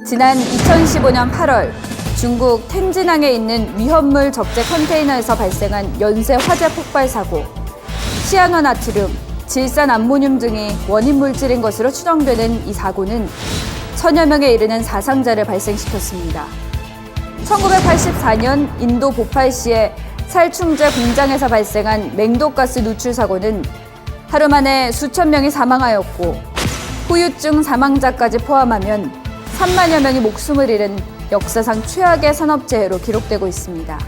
지난 2015년 8월 중국 텐진항에 있는 위험물 적재 컨테이너에서 발생한 연쇄 화재 폭발 사고. 시아노나트륨, 질산 암모늄 등이 원인 물질인 것으로 추정되는 이 사고는 천여 명에 이르는 사상자를 발생시켰습니다. 1984년 인도 보팔시의 살충제 공장에서 발생한 맹독가스 누출 사고는 하루 만에 수천 명이 사망하였고 후유증 사망자까지 포함하면 3만여 명이 목숨을 잃은 역사상 최악의 산업재해로 기록되고 있습니다.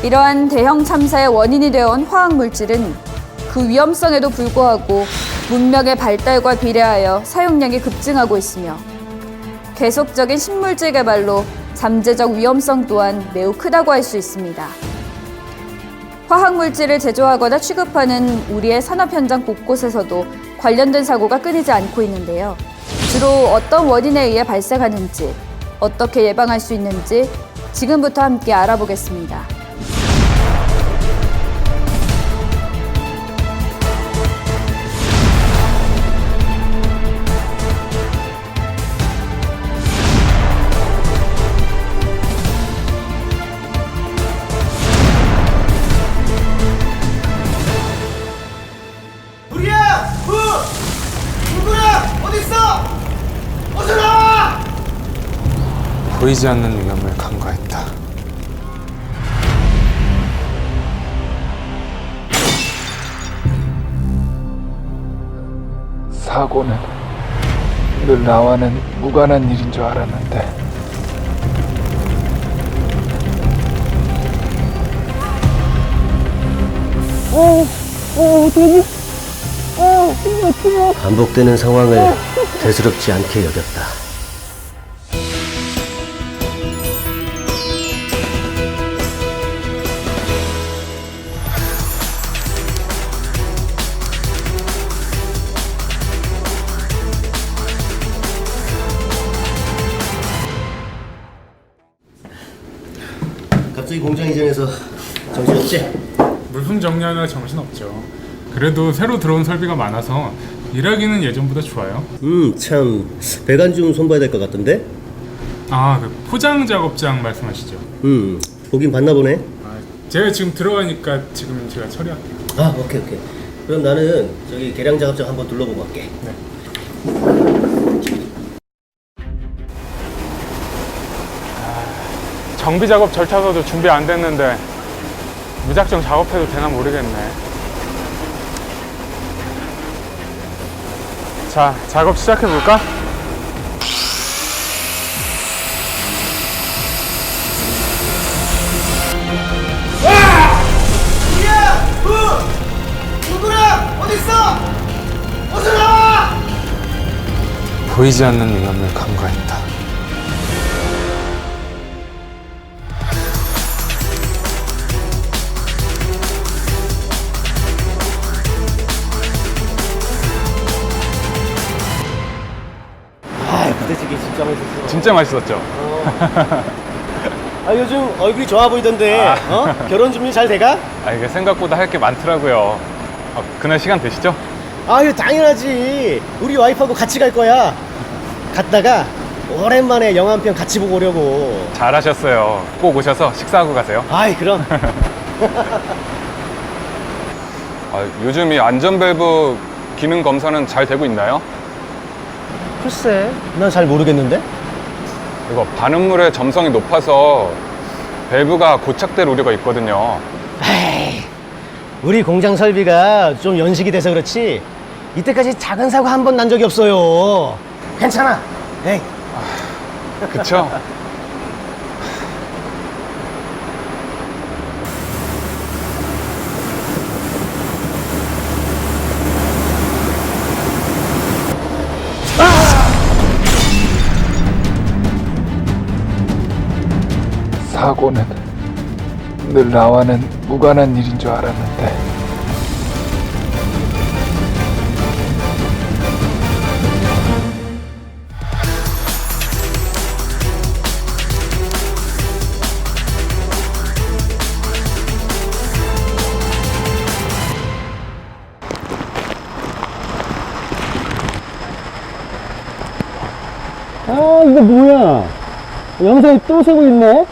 이러한 대형 참사의 원인이 되어온 화학물질은 그 위험성에도 불구하고 문명의 발달과 비례하여 사용량이 급증하고 있으며 계속적인 신물질 개발로 잠재적 위험성 또한 매우 크다고 할 수 있습니다. 화학물질을 제조하거나 취급하는 우리의 산업 현장 곳곳에서도 관련된 사고가 끊이지 않고 있는데요. 주로 어떤 원인에 의해 발생하는지, 어떻게 예방할 수 있는지 지금부터 함께 알아보겠습니다. 보이지 않는 위험을 간과했다. 사고는 늘 나와는 무관한 일인 줄 알았는데 반복되는 상황을 대수롭지 않게 여겼다. 갑자기 공장 이전해서 정신없지? 물품 정리하느라 정신없죠. 그래도 새로 들어온 설비가 많아서 일하기는 예전보다 좋아요. 참 배관 좀 손봐야 될 것 같던데? 아, 그 포장 작업장 말씀하시죠? 보긴 봤나 보네. 제가 지금 들어가니까 지금 제가 처리할게요. 아, 오케이. 그럼 나는 저기 계량 작업장 한번 둘러보고 갈게. 네. 정비 작업 절차서도 준비 안 됐는데 무작정 작업해도 되나 모르겠네. 자, 작업 시작해 볼까? 누구야? 어딨어? 어서 나와! 보이지 않는 위험을 간과했다. 부대찌개 진짜 맛있었어. 진짜 맛있었죠? 요즘 얼굴이 좋아 보이던데. 결혼 준비 잘 돼가? 이게 생각보다 할 게 많더라고요. 그날 시간 되시죠? 이거 당연하지. 우리 와이프하고 같이 갈 거야. 갔다가 오랜만에 영화 한 편 같이 보고 오려고. 잘하셨어요. 꼭 오셔서 식사하고 가세요. 그럼. 요즘 이 안전밸브 기능 검사는 잘 되고 있나요? 글쎄, 난 잘 모르겠는데. 이거 반응물의 점성이 높아서 밸브가 고착될 우려가 있거든요. 우리 공장 설비가 좀 연식이 돼서 그렇지 이때까지 작은 사고 한 번 난 적이 없어요. 괜찮아. 에이. 그쵸? 사고는 늘 나와는 무관한 일인 줄 알았는데 아, 이거 뭐야? 영상이 또 새고 있네?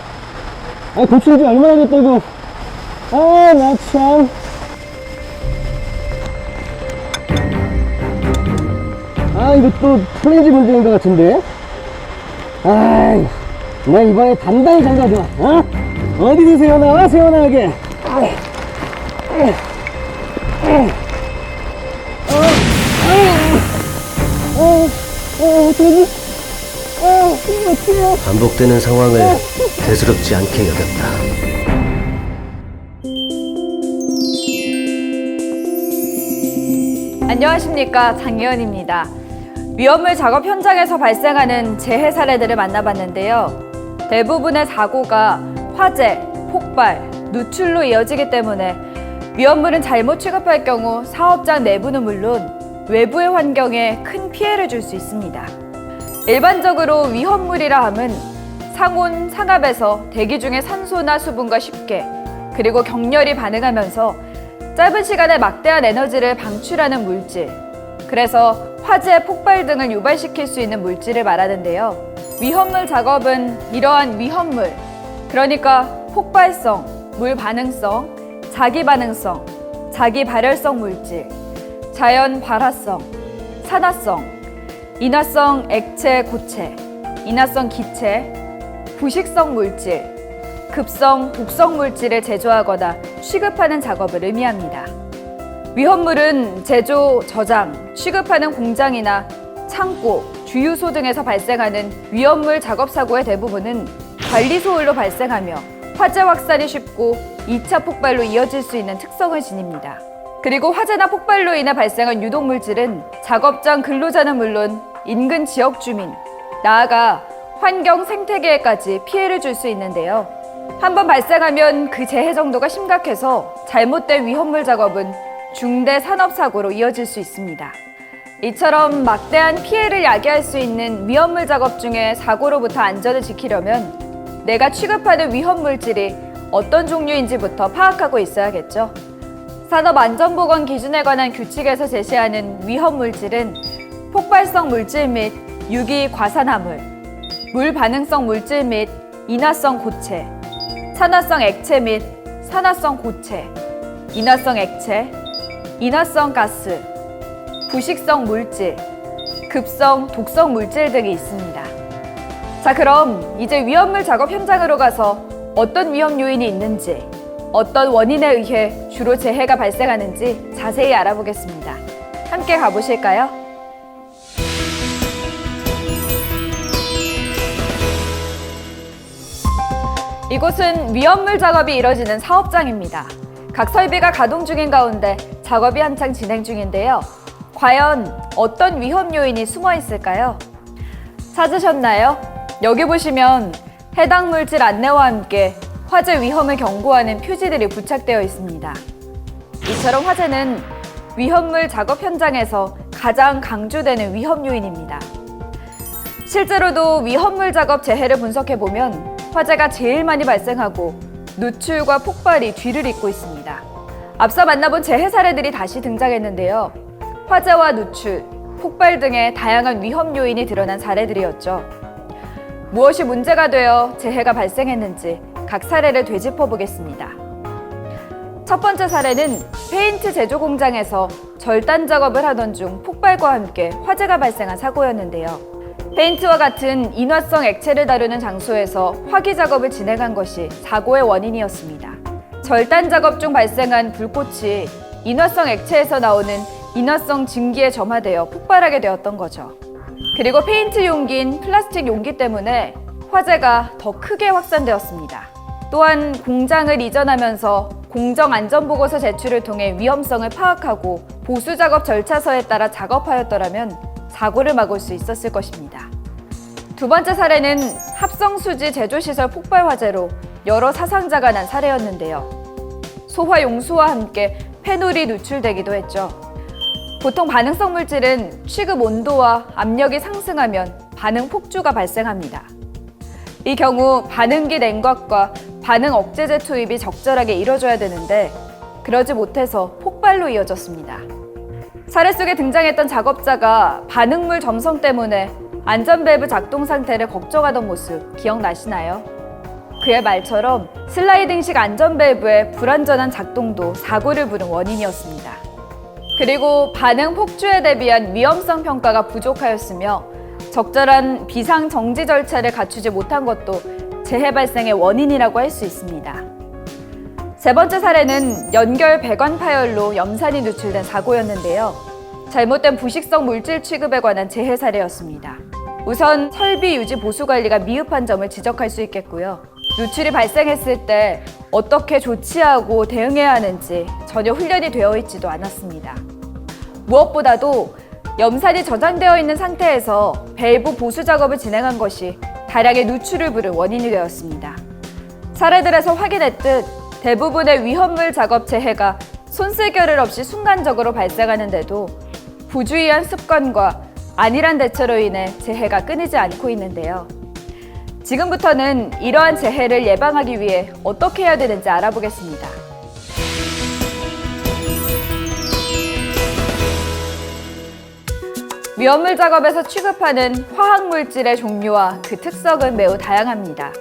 아, 고친 지 얼마나 됐다고. 아, 나 참. 아, 이거 또 플랜지 문제인 것 같은데? 아이, 나 이번에 단단히 장가줘. 어? 어디서 새어나와, 새어나오게. 어떡하지? 어떡해. 반복되는 상황을 대수롭지 않게 여겼다. 안녕하십니까, 장예은입니다. 위험물 작업 현장에서 발생하는 재해 사례들을 만나봤는데요. 대부분의 사고가 화재, 폭발, 누출로 이어지기 때문에 위험물은 잘못 취급할 경우 사업장 내부는 물론 외부의 환경에 큰 피해를 줄 수 있습니다. 일반적으로 위험물이라 함은 상온, 상압에서 대기 중에 산소나 수분과 쉽게 그리고 격렬히 반응하면서 짧은 시간에 막대한 에너지를 방출하는 물질, 그래서 화재, 폭발 등을 유발시킬 수 있는 물질을 말하는데요. 위험물 작업은 이러한 위험물, 그러니까 폭발성, 물 반응성, 자기 반응성, 자기 발열성 물질, 자연 발화성, 산화성, 인화성 액체 고체, 인화성 기체, 부식성 물질, 급성, 독성 물질을 제조하거나 취급하는 작업을 의미합니다. 위험물은 제조, 저장, 취급하는 공장이나 창고, 주유소 등에서 발생하는 위험물 작업 사고의 대부분은 관리소홀로 발생하며 화재 확산이 쉽고 2차 폭발로 이어질 수 있는 특성을 지닙니다. 그리고 화재나 폭발로 인해 발생한 유독물질은 작업장 근로자는 물론 인근 지역 주민, 나아가 환경 생태계에까지 피해를 줄 수 있는데요. 한번 발생하면 그 재해 정도가 심각해서 잘못된 위험물 작업은 중대 산업사고로 이어질 수 있습니다. 이처럼 막대한 피해를 야기할 수 있는 위험물 작업 중에 사고로부터 안전을 지키려면 내가 취급하는 위험물질이 어떤 종류인지부터 파악하고 있어야겠죠. 산업안전보건 기준에 관한 규칙에서 제시하는 위험물질은 폭발성 물질 및 유기 과산화물, 물 반응성 물질 및 인화성 고체, 산화성 액체 및 산화성 고체, 인화성 액체, 인화성 가스, 부식성 물질, 급성, 독성 물질 등이 있습니다. 자, 그럼 이제 위험물 작업 현장으로 가서 어떤 위험 요인이 있는지, 어떤 원인에 의해 주로 재해가 발생하는지 자세히 알아보겠습니다. 함께 가보실까요? 이곳은 위험물 작업이 이뤄지는 사업장입니다. 각 설비가 가동 중인 가운데 작업이 한창 진행 중인데요. 과연 어떤 위험 요인이 숨어 있을까요? 찾으셨나요? 여기 보시면 해당 물질 안내와 함께 화재 위험을 경고하는 표지들이 부착되어 있습니다. 이처럼 화재는 위험물 작업 현장에서 가장 강조되는 위험 요인입니다. 실제로도 위험물 작업 재해를 분석해보면 화재가 제일 많이 발생하고 누출과 폭발이 뒤를 잇고 있습니다. 앞서 만나본 재해 사례들이 다시 등장했는데요. 화재와 누출, 폭발 등의 다양한 위험 요인이 드러난 사례들이었죠. 무엇이 문제가 되어 재해가 발생했는지 각 사례를 되짚어 보겠습니다. 첫 번째 사례는 페인트 제조 공장에서 절단 작업을 하던 중 폭발과 함께 화재가 발생한 사고였는데요. 페인트와 같은 인화성 액체를 다루는 장소에서 화기 작업을 진행한 것이 사고의 원인이었습니다. 절단 작업 중 발생한 불꽃이 인화성 액체에서 나오는 인화성 증기에 점화되어 폭발하게 되었던 거죠. 그리고 페인트 용기인 플라스틱 용기 때문에 화재가 더 크게 확산되었습니다. 또한 공장을 이전하면서 공정안전보고서 제출을 통해 위험성을 파악하고 보수작업 절차서에 따라 작업하였더라면 사고를 막을 수 있었을 것입니다. 두 번째 사례는 합성수지 제조시설 폭발 화재로 여러 사상자가 난 사례였는데요. 소화 용수와 함께 페놀이 누출되기도 했죠. 보통 반응성 물질은 취급 온도와 압력이 상승하면 반응 폭주가 발생합니다. 이 경우 반응기 냉각과 반응 억제제 투입이 적절하게 이뤄져야 되는데 그러지 못해서 폭발로 이어졌습니다. 사례 속에 등장했던 작업자가 반응물 점성 때문에 안전밸브 작동 상태를 걱정하던 모습 기억나시나요? 그의 말처럼 슬라이딩식 안전밸브의 불완전한 작동도 사고를 부른 원인이었습니다. 그리고 반응 폭주에 대비한 위험성 평가가 부족하였으며 적절한 비상 정지 절차를 갖추지 못한 것도 재해 발생의 원인이라고 할 수 있습니다. 세 번째 사례는 연결 배관 파열로 염산이 누출된 사고였는데요. 잘못된 부식성 물질 취급에 관한 재해 사례였습니다. 우선 설비 유지 보수 관리가 미흡한 점을 지적할 수 있겠고요. 누출이 발생했을 때 어떻게 조치하고 대응해야 하는지 전혀 훈련이 되어 있지도 않았습니다. 무엇보다도 염산이 저장되어 있는 상태에서 밸브 보수 작업을 진행한 것이 다량의 누출을 부른 원인이 되었습니다. 사례들에서 확인했듯 대부분의 위험물 작업 재해가 손쓸겨를 없이 순간적으로 발생하는데도 부주의한 습관과 안일한 대처로 인해 재해가 끊이지 않고 있는데요. 지금부터는 이러한 재해를 예방하기 위해 어떻게 해야 되는지 알아보겠습니다. 위험물 작업에서 취급하는 화학물질의 종류와 그 특성은 매우 다양합니다.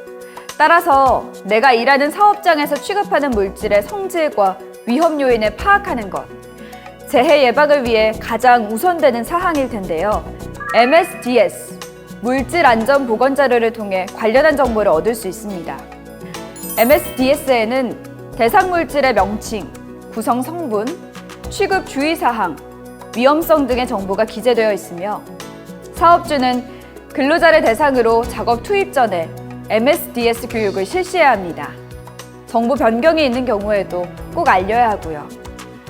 따라서 내가 일하는 사업장에서 취급하는 물질의 성질과 위험 요인을 파악하는 것, 재해 예방을 위해 가장 우선되는 사항일 텐데요. MSDS, 물질 안전 보건 자료를 통해 관련한 정보를 얻을 수 있습니다. MSDS에는 대상 물질의 명칭, 구성 성분, 취급 주의 사항, 위험성 등의 정보가 기재되어 있으며 사업주는 근로자를 대상으로 작업 투입 전에 MSDS 교육을 실시해야 합니다. 정보 변경이 있는 경우에도 꼭 알려야 하고요.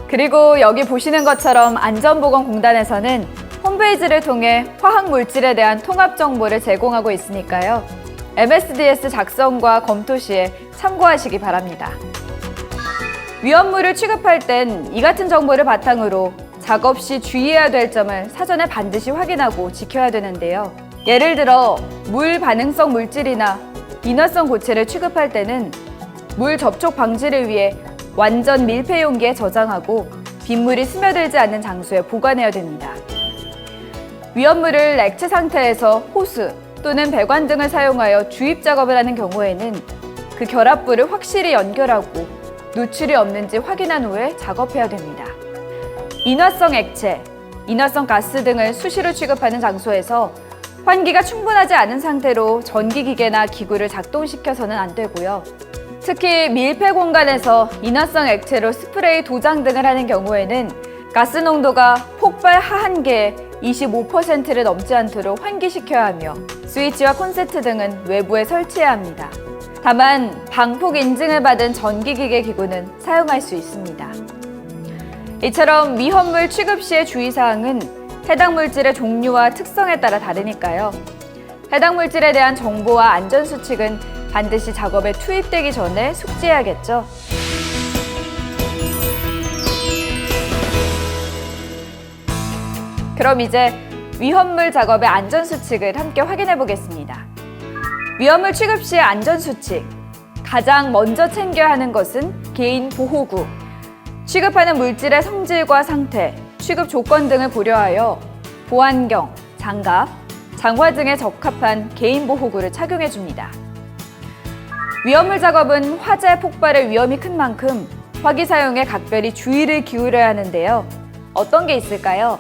그리고 여기 보시는 것처럼 안전보건공단에서는 홈페이지를 통해 화학물질에 대한 통합 정보를 제공하고 있으니까요. MSDS 작성과 검토 시에 참고하시기 바랍니다. 위험물을 취급할 땐 이 같은 정보를 바탕으로 작업 시 주의해야 될 점을 사전에 반드시 확인하고 지켜야 되는데요. 예를 들어 물 반응성 물질이나 인화성 고체를 취급할 때는 물 접촉 방지를 위해 완전 밀폐 용기에 저장하고 빗물이 스며들지 않는 장소에 보관해야 됩니다. 위험물을 액체 상태에서 호스 또는 배관 등을 사용하여 주입 작업을 하는 경우에는 그 결합부를 확실히 연결하고 누출이 없는지 확인한 후에 작업해야 됩니다. 인화성 액체, 인화성 가스 등을 수시로 취급하는 장소에서 환기가 충분하지 않은 상태로 전기기계나 기구를 작동시켜서는 안 되고요. 특히 밀폐 공간에서 인화성 액체로 스프레이 도장 등을 하는 경우에는 가스 농도가 폭발 하한계의 25%를 넘지 않도록 환기시켜야 하며 스위치와 콘센트 등은 외부에 설치해야 합니다. 다만 방폭 인증을 받은 전기기계 기구는 사용할 수 있습니다. 이처럼 위험물 취급 시의 주의사항은 해당 물질의 종류와 특성에 따라 다르니까요. 해당 물질에 대한 정보와 안전수칙은 반드시 작업에 투입되기 전에 숙지해야겠죠. 그럼 이제 위험물 작업의 안전수칙을 함께 확인해 보겠습니다. 위험물 취급 시의 안전수칙. 가장 먼저 챙겨야 하는 것은 개인 보호구. 취급하는 물질의 성질과 상태, 취급 조건 등을 고려하여 보안경, 장갑, 장화 등에 적합한 개인 보호구를 착용해 줍니다. 위험물 작업은 화재 폭발의 위험이 큰 만큼 화기 사용에 각별히 주의를 기울여야 하는데요. 어떤 게 있을까요?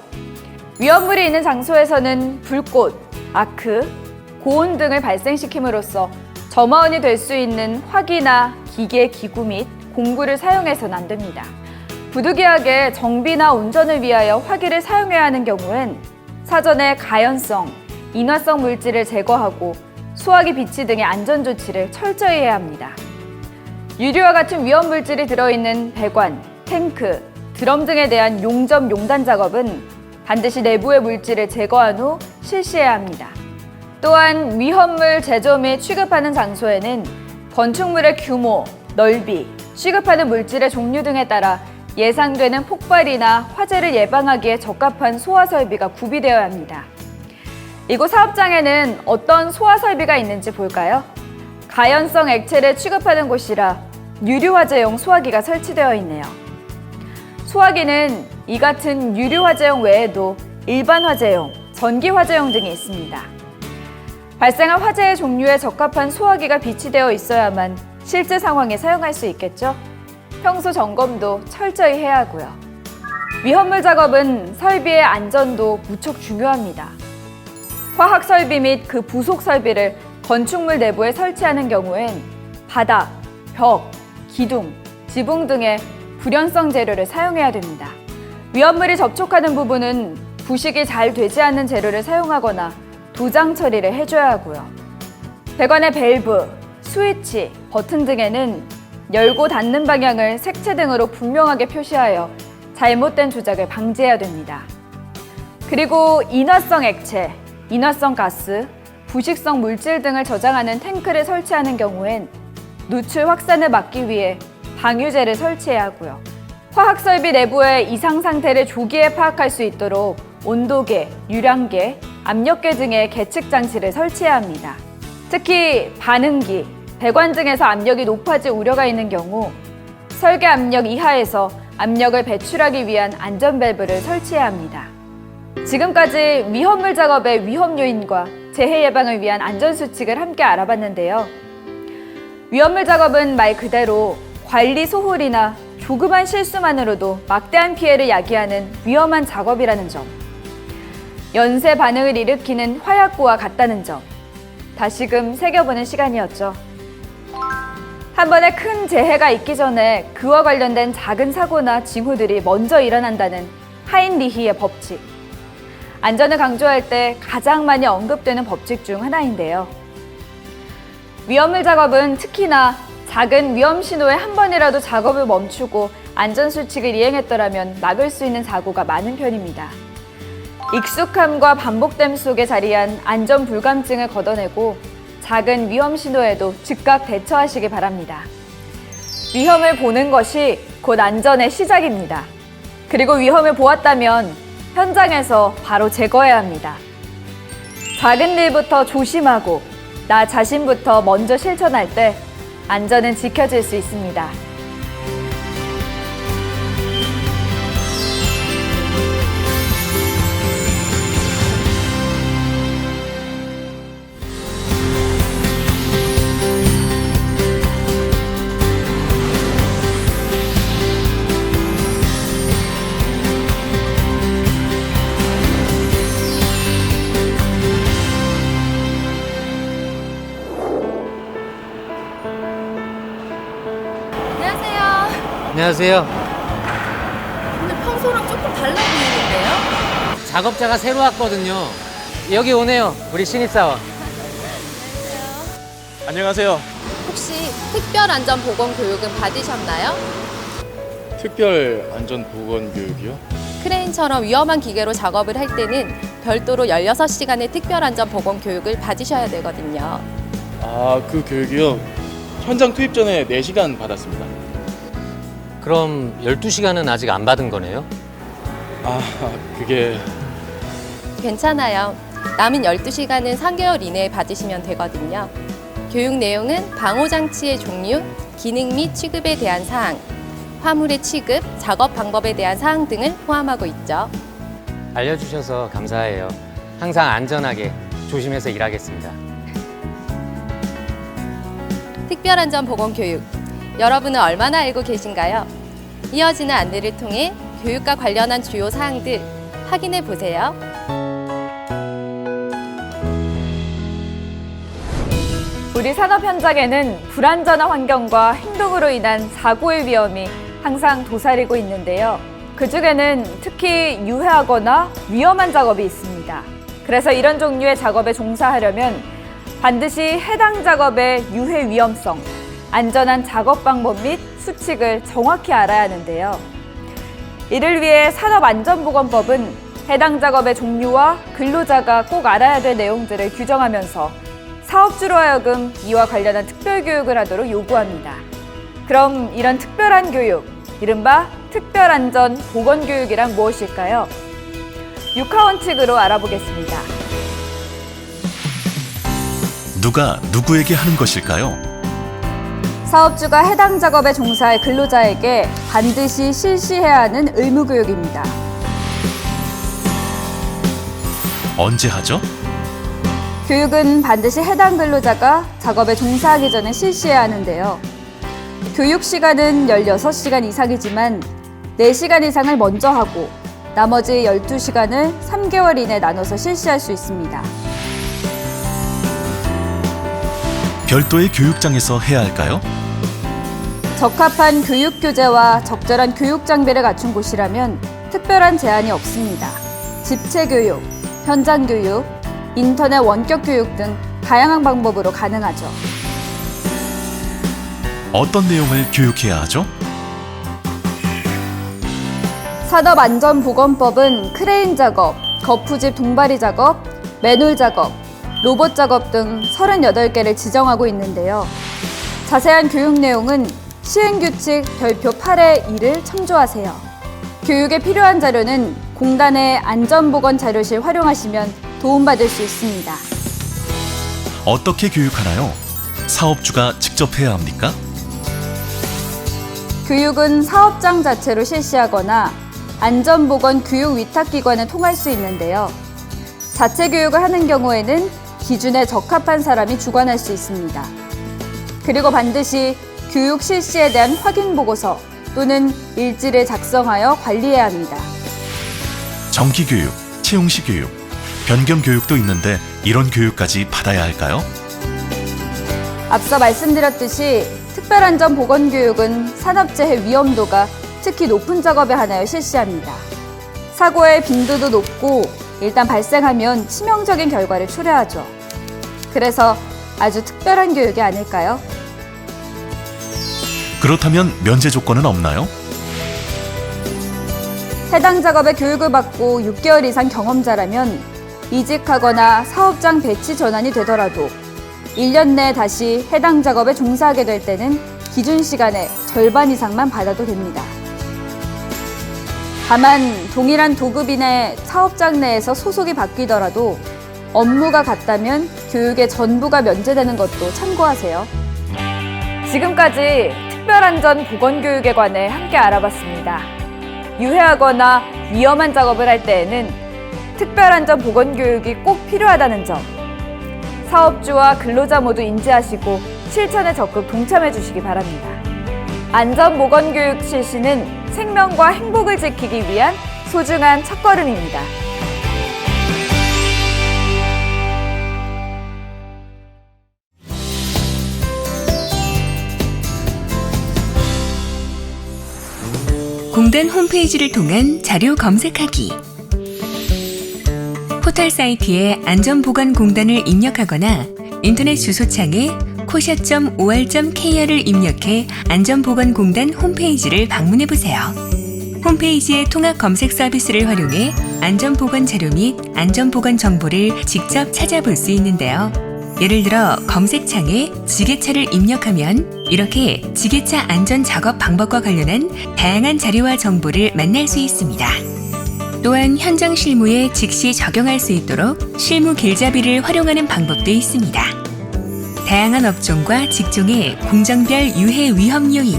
위험물이 있는 장소에서는 불꽃, 아크, 고온 등을 발생시킴으로써 점화원이 될 수 있는 화기나 기계, 기구 및 공구를 사용해서는 안 됩니다. 부득이하게 정비나 운전을 위하여 화기를 사용해야 하는 경우엔 사전에 가연성, 인화성 물질을 제거하고 소화기 비치 등의 안전조치를 철저히 해야 합니다. 유리와 같은 위험물질이 들어있는 배관, 탱크, 드럼 등에 대한 용접, 용단 작업은 반드시 내부의 물질을 제거한 후 실시해야 합니다. 또한 위험물 제조 및 취급하는 장소에는 건축물의 규모, 넓이, 취급하는 물질의 종류 등에 따라 예상되는 폭발이나 화재를 예방하기에 적합한 소화 설비가 구비되어야 합니다. 이곳 사업장에는 어떤 소화 설비가 있는지 볼까요? 가연성 액체를 취급하는 곳이라 유류 화재용 소화기가 설치되어 있네요. 소화기는 이 같은 유류 화재용 외에도 일반 화재용, 전기 화재용 등이 있습니다. 발생한 화재의 종류에 적합한 소화기가 비치되어 있어야만 실제 상황에 사용할 수 있겠죠? 평소 점검도 철저히 해야 하고요. 위험물 작업은 설비의 안전도 무척 중요합니다. 화학 설비 및 그 부속 설비를 건축물 내부에 설치하는 경우엔 바닥, 벽, 기둥, 지붕 등의 불연성 재료를 사용해야 됩니다. 위험물이 접촉하는 부분은 부식이 잘 되지 않는 재료를 사용하거나 도장 처리를 해줘야 하고요. 배관의 밸브, 스위치, 버튼 등에는 열고 닫는 방향을 색채 등으로 분명하게 표시하여 잘못된 조작을 방지해야 됩니다. 그리고 인화성 액체, 인화성 가스, 부식성 물질 등을 저장하는 탱크를 설치하는 경우엔 누출 확산을 막기 위해 방유제를 설치해야 하고요. 화학 설비 내부의 이상 상태를 조기에 파악할 수 있도록 온도계, 유량계, 압력계 등의 계측 장치를 설치해야 합니다. 특히 반응기, 배관 등에서 압력이 높아질 우려가 있는 경우 설계 압력 이하에서 압력을 배출하기 위한 안전 밸브를 설치해야 합니다. 지금까지 위험물 작업의 위험 요인과 재해 예방을 위한 안전 수칙을 함께 알아봤는데요. 위험물 작업은 말 그대로 관리 소홀이나 조그만 실수만으로도 막대한 피해를 야기하는 위험한 작업이라는 점, 연쇄 반응을 일으키는 화약고와 같다는 점, 다시금 새겨보는 시간이었죠. 한 번에 큰 재해가 있기 전에 그와 관련된 작은 사고나 징후들이 먼저 일어난다는 하인리히의 법칙. 안전을 강조할 때 가장 많이 언급되는 법칙 중 하나인데요. 위험물 작업은 특히나 작은 위험 신호에 한 번이라도 작업을 멈추고 안전수칙을 이행했더라면 막을 수 있는 사고가 많은 편입니다. 익숙함과 반복됨 속에 자리한 안전 불감증을 걷어내고 작은 위험 신호에도 즉각 대처하시기 바랍니다. 위험을 보는 것이 곧 안전의 시작입니다. 그리고 위험을 보았다면 현장에서 바로 제거해야 합니다. 작은 일부터 조심하고 나 자신부터 먼저 실천할 때 안전은 지켜질 수 있습니다. 안녕하세요. 근데 평소랑 조금 달라 보이는데요? 작업자가 새로 왔거든요. 여기 오네요. 우리 신입사원. 안녕하세요. 혹시 특별안전보건교육은 받으셨나요? 특별 안전보건 교육이요? 크레인처럼 위험한 기계로 작업을 할 때는 별도로 16시간의 특별안전보건교육을 받으셔야 되거든요. 아, 그 교육이요? 현장 투입 전에 4시간 받았습니다. 그럼 12시간은 아직 안 받은 거네요? 아, 그게... 괜찮아요. 남은 12시간은 3개월 이내에 받으시면 되거든요. 교육 내용은 방호장치의 종류, 기능 및 취급에 대한 사항, 화물의 취급, 작업 방법에 대한 사항 등을 포함하고 있죠. 알려주셔서 감사해요. 항상 안전하게 조심해서 일하겠습니다. 특별안전보건교육, 여러분은 얼마나 알고 계신가요? 이어지는 안내를 통해 교육과 관련한 주요 사항들 확인해 보세요. 우리 산업 현장에는 불안전한 환경과 행동으로 인한 사고의 위험이 항상 도사리고 있는데요. 그중에는 특히 유해하거나 위험한 작업이 있습니다. 그래서 이런 종류의 작업에 종사하려면 반드시 해당 작업의 유해 위험성, 안전한 작업 방법 및 수칙을 정확히 알아야 하는데요. 이를 위해 산업안전보건법은 해당 작업의 종류와 근로자가 꼭 알아야 될 내용들을 규정하면서 사업주로 하여금 이와 관련한 특별교육을 하도록 요구합니다. 그럼 이런 특별한 교육, 이른바 특별안전보건교육이란 무엇일까요? 6하원칙으로 알아보겠습니다. 누가 누구에게 하는 것일까요? 사업주가 해당 작업에 종사할 근로자에게 반드시 실시해야 하는 의무교육입니다. 언제 하죠? 교육은 반드시 해당 근로자가 작업에 종사하기 전에 실시해야 하는데요. 교육 시간은 16시간 이상이지만 4시간 이상을 먼저 하고 나머지 12시간을 3개월 이내 나눠서 실시할 수 있습니다. 별도의 교육장에서 해야 할까요? 적합한 교육 교재와 적절한 교육 장비를 갖춘 곳이라면 특별한 제한이 없습니다. 집체 교육, 현장 교육, 인터넷 원격 교육 등 다양한 방법으로 가능하죠. 어떤 내용을 교육해야 하죠? 산업안전보건법은 크레인 작업, 거푸집 동바리 작업, 맨홀 작업, 로봇 작업 등 38개를 지정하고 있는데요. 자세한 교육 내용은 시행규칙 별표 8의 2를 참조하세요. 교육에 필요한 자료는 공단의 안전보건자료실 활용하시면 도움받을 수 있습니다. 어떻게 교육하나요? 사업주가 직접 해야 합니까? 교육은 사업장 자체로 실시하거나 안전보건 교육 위탁기관을 통할 수 있는데요. 자체 교육을 하는 경우에는 기준에 적합한 사람이 주관할 수 있습니다. 그리고 반드시 교육 실시에 대한 확인 보고서 또는 일지를 작성하여 관리해야 합니다. 정기 교육, 채용시 교육, 변경 교육도 있는데 이런 교육까지 받아야 할까요? 앞서 말씀드렸듯이 특별안전보건교육은 산업재해 위험도가 특히 높은 작업에 한하여 실시합니다. 사고의 빈도도 높고 일단 발생하면 치명적인 결과를 초래하죠. 그래서 아주 특별한 교육이 아닐까요? 그렇다면 면제 조건은 없나요? 해당 작업의 교육을 받고 6개월 이상 경험자라면 이직하거나 사업장 배치 전환이 되더라도 1년 내에 다시 해당 작업에 종사하게 될 때는 기준 시간의 절반 이상만 받아도 됩니다. 다만 동일한 도급인의 사업장 내에서 소속이 바뀌더라도 업무가 같다면 교육의 전부가 면제되는 것도 참고하세요. 지금까지 특별안전보건교육에 관해 함께 알아봤습니다. 유해하거나 위험한 작업을 할 때에는 특별안전보건교육이 꼭 필요하다는 점, 사업주와 근로자 모두 인지하시고 실천에 적극 동참해 주시기 바랍니다. 안전보건교육 실시는 생명과 행복을 지키기 위한 소중한 첫걸음입니다. 공단 홈페이지를 통한 자료 검색하기. 포털 사이트에 안전보건공단을 입력하거나 인터넷 주소창에 코샤.or.kr을 입력해 안전보건공단 홈페이지를 방문해보세요. 홈페이지의 통합 검색 서비스를 활용해 안전보건 자료 및 안전보건 정보를 직접 찾아볼 수 있는데요. 예를 들어 검색창에 지게차를 입력하면 이렇게 지게차 안전 작업 방법과 관련한 다양한 자료와 정보를 만날 수 있습니다. 또한 현장 실무에 즉시 적용할 수 있도록 실무 길잡이를 활용하는 방법도 있습니다. 다양한 업종과 직종의 공정별 유해 위험 요인,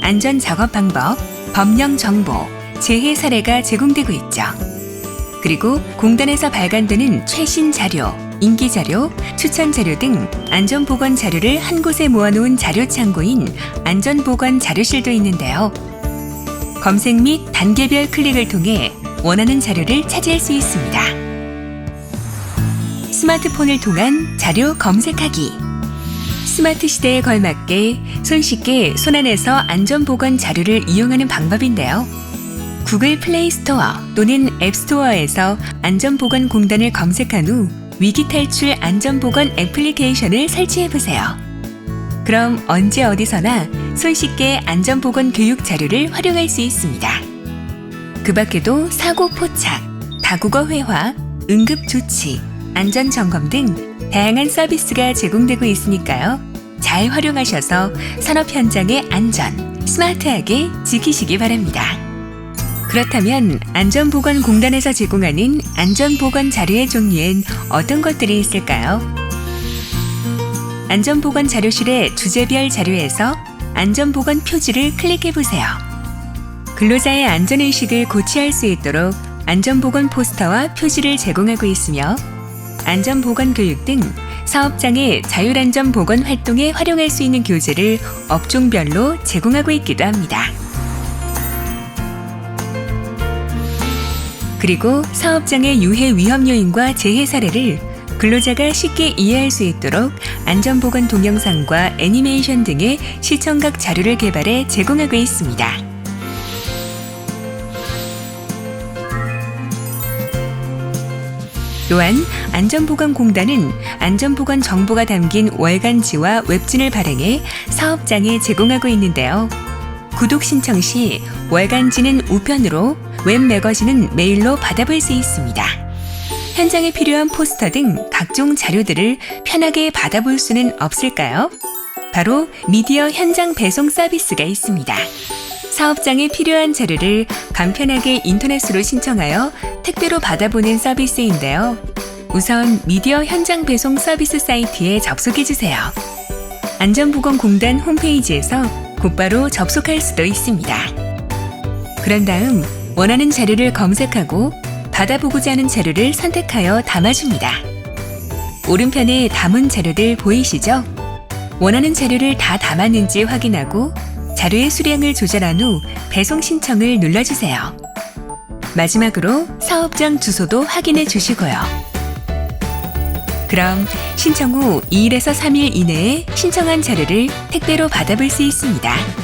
안전 작업 방법, 법령 정보, 재해 사례가 제공되고 있죠. 그리고 공단에서 발간되는 최신 자료, 인기 자료, 추천 자료 등 안전보건 자료를 한 곳에 모아놓은 자료 창고인 안전보건 자료실도 있는데요. 검색 및 단계별 클릭을 통해 원하는 자료를 차지할 수 있습니다. 스마트폰을 통한 자료 검색하기. 스마트 시대에 걸맞게 손쉽게 손안에서 안전보건 자료를 이용하는 방법인데요. 구글 플레이 스토어 또는 앱 스토어에서 안전보건공단을 검색한 후 위기 탈출 안전보건 애플리케이션을 설치해보세요. 그럼 언제 어디서나 손쉽게 안전보건 교육 자료를 활용할 수 있습니다. 그 밖에도 사고 포착, 다국어 회화, 응급조치, 안전점검 등 다양한 서비스가 제공되고 있으니까요. 잘 활용하셔서 산업 현장의 안전, 스마트하게 지키시기 바랍니다. 그렇다면 안전보건공단에서 제공하는 안전보건 자료의 종류엔 어떤 것들이 있을까요? 안전보건 자료실의 주제별 자료에서 안전보건 표지를 클릭해보세요. 근로자의 안전의식을 고취할 수 있도록 안전보건 포스터와 표지를 제공하고 있으며 안전보건교육 등 사업장의 자율안전보건 활동에 활용할 수 있는 교재를 업종별로 제공하고 있기도 합니다. 그리고 사업장의 유해 위험 요인과 재해 사례를 근로자가 쉽게 이해할 수 있도록 안전보건 동영상과 애니메이션 등의 시청각 자료를 개발해 제공하고 있습니다. 또한 안전보건공단은 안전보건 정보가 담긴 월간지와 웹진을 발행해 사업장에 제공하고 있는데요. 구독 신청 시 월간지는 우편으로, 웹 매거진은 메일로 받아볼 수 있습니다. 현장에 필요한 포스터 등 각종 자료들을 편하게 받아볼 수는 없을까요? 바로 미디어 현장 배송 서비스가 있습니다. 사업장에 필요한 자료를 간편하게 인터넷으로 신청하여 택배로 받아보는 서비스인데요. 우선 미디어 현장 배송 서비스 사이트에 접속해주세요. 안전보건공단 홈페이지에서 곧바로 접속할 수도 있습니다. 그런 다음 원하는 자료를 검색하고 받아보고자 하는 자료를 선택하여 담아줍니다. 오른편에 담은 자료들 보이시죠? 원하는 자료를 다 담았는지 확인하고 자료의 수량을 조절한 후 배송 신청을 눌러주세요. 마지막으로 사업장 주소도 확인해 주시고요. 그럼 신청 후 2일에서 3일 이내에 신청한 자료를 택배로 받아볼 수 있습니다.